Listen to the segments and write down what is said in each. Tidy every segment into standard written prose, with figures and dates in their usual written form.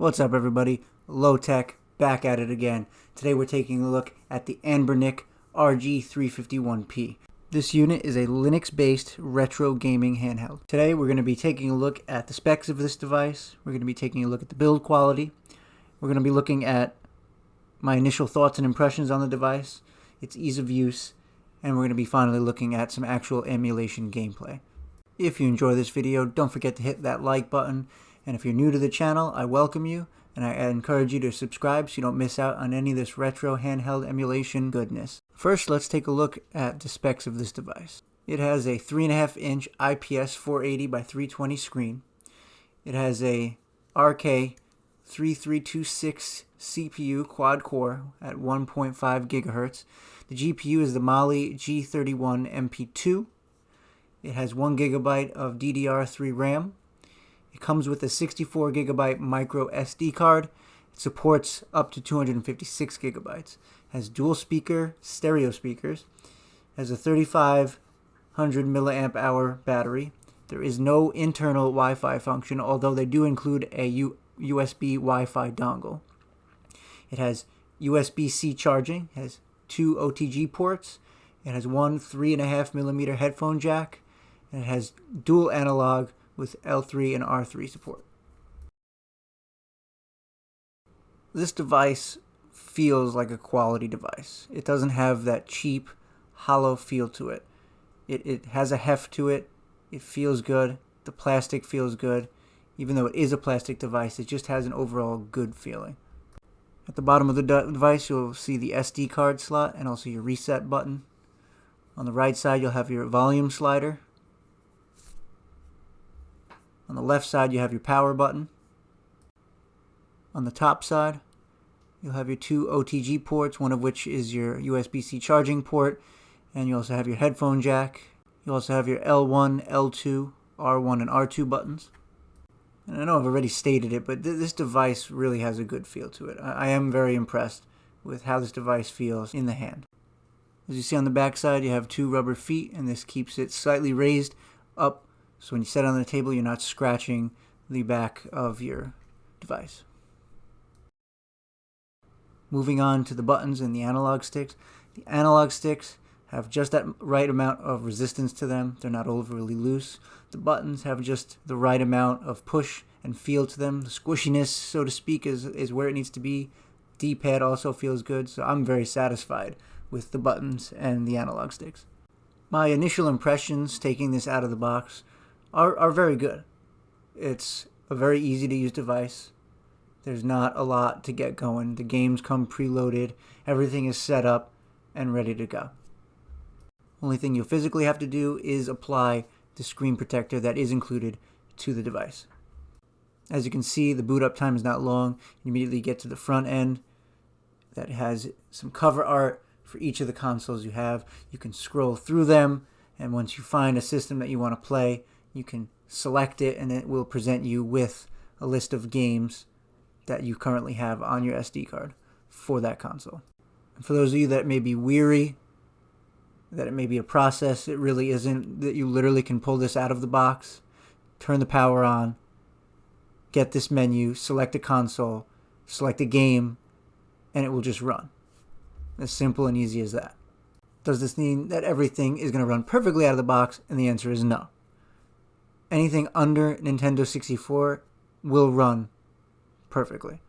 What's up, everybody? Low Tech, back at it again. Today we're taking a look at the Anbernic RG351P. This unit is a Linux-based retro gaming handheld. Today we're going to be taking a look at the specs of this device. We're going to be taking a look at the build quality. We're going to be looking at my initial thoughts and impressions on the device, its ease of use, and we're going to be finally looking at some actual emulation gameplay. If you enjoy this video, don't forget to hit that like button. And if you're new to the channel, I welcome you, and I encourage you to subscribe so you don't miss out on any of this retro handheld emulation goodness. First, let's take a look at the specs of this device. It has a 3.5-inch IPS 480 by 320 screen. It has a RK3326 CPU quad-core at 1.5 GHz. The GPU is the Mali G31MP2. It has 1 GB of DDR3 RAM. It comes with a 64 GB micro SD card. It supports up to 256 GB. Has dual speaker stereo speakers. Has a 3500 milliamp hour battery. There is no internal Wi-Fi function, although they do include a USB Wi-Fi dongle. It has USB-C charging. It has 2 OTG ports. It has one 3.5mm headphone jack. And it has dual analog with L3 and R3 support. This device feels like a quality device. It doesn't have that cheap, hollow feel to it. It has a heft to it. It feels good. The plastic feels good. Even though it is a plastic device, it just has an overall good feeling. At the bottom of the device, you'll see the SD card slot and also your reset button. On the right side, you'll have your volume slider. On the left side, you have your power button. On the top side, you'll have your 2 OTG ports, one of which is your USB-C charging port, and you also have your headphone jack. You also have your L1, L2, R1, and R2 buttons. And I know I've already stated it, but this device really has a good feel to it. I am very impressed with how this device feels in the hand. As you see on the back side, you have 2 rubber feet, and this keeps it slightly raised up. So when you set it on the table, you're not scratching the back of your device. Moving on to the buttons and the analog sticks. The analog sticks have just that right amount of resistance to them. They're not overly loose. The buttons have just the right amount of push and feel to them. The squishiness, so to speak, is where it needs to be. D-pad also feels good, so I'm very satisfied with the buttons and the analog sticks. My initial impressions taking this out of the box are very good. It's a very easy to use device. There's not a lot to get going. The games come preloaded. Everything is set up and ready to go. Only thing you'll physically have to do is apply the screen protector that is included to the device. As you can see, the boot up time is not long. You immediately get to the front end that has some cover art for each of the consoles you have. You can scroll through them, and once you find a system that you want to play, you can select it, and it will present you with a list of games that you currently have on your SD card for that console. And for those of you that may be weary, that it may be a process, it really isn't. That you literally can pull this out of the box, turn the power on, get this menu, select a console, select a game, and it will just run. As simple and easy as that. Does this mean that everything is going to run perfectly out of the box? And the answer is no. Anything under Nintendo 64 will run perfectly,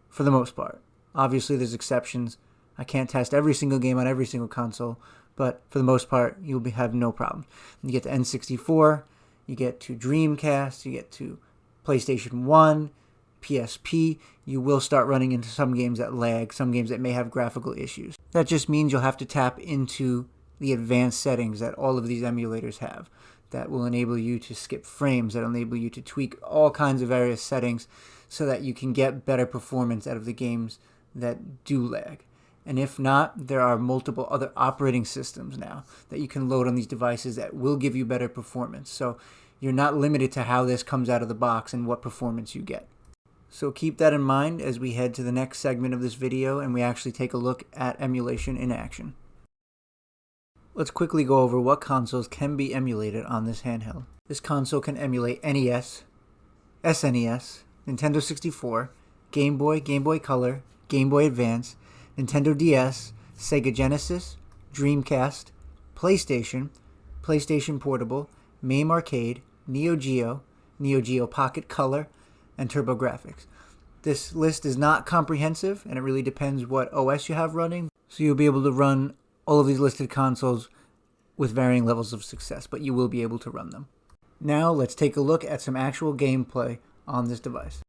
for the most part. Obviously, there's exceptions. I can't test every single game on every single console, but for the most part, you'll have no problem. You get to N64, you get to Dreamcast, you get to PlayStation 1, PSP. You will start running into some games that lag, some games that may have graphical issues. That just means you'll have to tap into the advanced settings that all of these emulators have. That will enable you to skip frames, that will enable you to tweak all kinds of various settings so that you can get better performance out of the games that do lag. And if not, there are multiple other operating systems now that you can load on these devices that will give you better performance. So you're not limited to how this comes out of the box and what performance you get. So keep that in mind as we head to the next segment of this video and we actually take a look at emulation in action. Let's quickly go over what consoles can be emulated on this handheld. This console can emulate NES, SNES, Nintendo 64, Game Boy, Game Boy Color, Game Boy Advance, Nintendo DS, Sega Genesis, Dreamcast, PlayStation, PlayStation Portable, MAME Arcade, Neo Geo, Neo Geo Pocket Color, and TurboGrafx. This list is not comprehensive, and it really depends what OS you have running, so you'll be able to run all of these listed consoles with varying levels of success, but you will be able to run them. Now let's take a look at some actual gameplay on this device.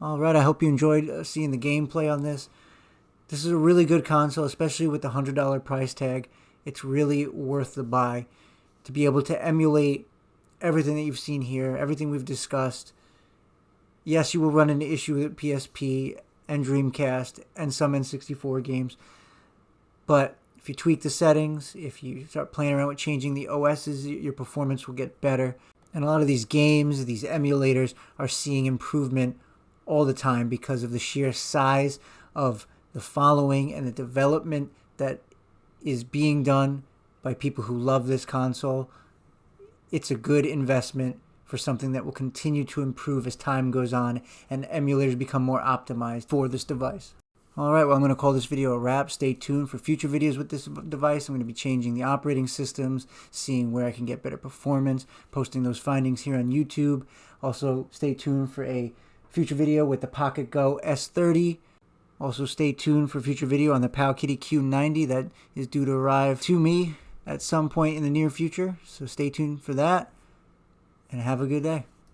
Alright, I hope you enjoyed seeing the gameplay on this. This is a really good console, especially with the $100 price tag. It's really worth the buy to be able to emulate everything that you've seen here, everything we've discussed. Yes, you will run into issues with PSP and Dreamcast and some N64 games, but if you tweak the settings, if you start playing around with changing the OSs, your performance will get better. And a lot of these games, these emulators, are seeing improvement all the time because of the sheer size of the following and the development that is being done by people who love this console. It's a good investment for something that will continue to improve as time goes on and emulators become more optimized for this device. Alright, well, I'm going to call this video a wrap. Stay tuned for future videos with this device. I'm going to be changing the operating systems, seeing where I can get better performance, posting those findings here on YouTube. Also, stay tuned for a future video with the Pocket Go S30. Also, stay tuned for a future video on the Powkiddy Q90 that is due to arrive to me at some point in the near future. So stay tuned for that, and have a good day.